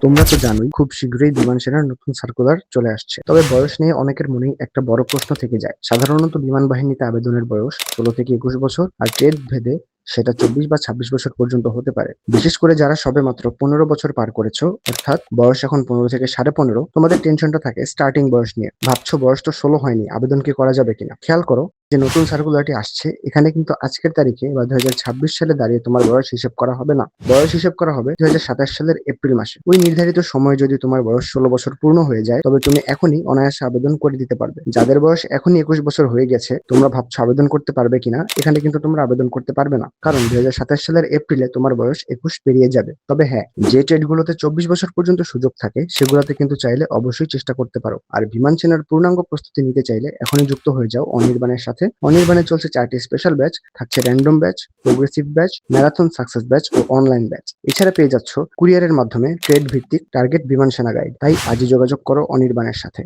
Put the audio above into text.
তোমরা তো জানোই খুব শীঘ্রই বিমান সেনার নতুন সার্কুলার চলে আসছে। তবে বয়স নিয়ে অনেকের মনেই একটা বড় প্রশ্ন থেকে যায়। সাধারণত বিমান বাহিনীতে আবেদনের বয়স ১৬ থেকে ২১ বছর, আর ট্রেড ভেদে সেটা ২৪ বা ২৬ বছর পর্যন্ত হতে পারে। বিশেষ করে যারা সবেমাত্র ১৫ বছর পার করেছো, অর্থাৎ বয়স এখন ১৫ থেকে ১৫.৫, তোমাদের টেনশনটা থাকে স্টার্টিং বয়স নিয়ে। ভাবছো বয়স তো ১৬ হয়নি, আবেদন কি করা যাবে কিনা। খেয়াল করো, যে নতুন সার্কুলারটি আসছে এখানে কিন্তু আজকের তারিখে বা ২০২৬ সালে দাঁড়িয়ে তোমার বয়স হিসেব করা হবে না। বয়স হিসেব করা হবে ২০২৭ সালের এপ্রিল মাসে। ওই নির্ধারিত সময়ে যদি তোমার বয়স ১৬ বছর পূর্ণ হয়ে যায়, তবে তুমি এখনই অনায়াসে আবেদন করে দিতে পারবে। যাদের বয়স এখনই ২১ বছর হয়ে গেছে, তোমরা ভাবছো আবেদন করতে পারবে কিনা, এখানে কিন্তু তোমরা আবেদন করতে পারবে না, কারণ ২০২৭ সালের এপ্রিলে তোমার বয়স ২১ পেরিয়ে যাবে। তবে হ্যাঁ, যে ট্রেডগুলোতে ২৪ বছর পর্যন্ত সুযোগ থাকে সেগুলোতে কিন্তু চাইলে অবশ্যই চেষ্টা করতে পারো। আর বিমান সেনার পূর্ণাঙ্গ প্রস্তুতি নিতে চাইলে এখনই যুক্ত হয়ে যাও অনির্বাণের সাথে। অনির্বাণে চলছে ৪টি স্পেশাল ব্যাচ, থাকছে random batch, progressive batch, marathon success batch ও অনলাইন ব্যাচ। এছাড়া পেয়ে যাচ্ছ কুরিয়ারের মাধ্যমে ট্রেড ভিত্তিক টার্গেট বিমান সেনা গাইড। তাই আজই যোগাযোগ করো অনির্বাণের সাথে।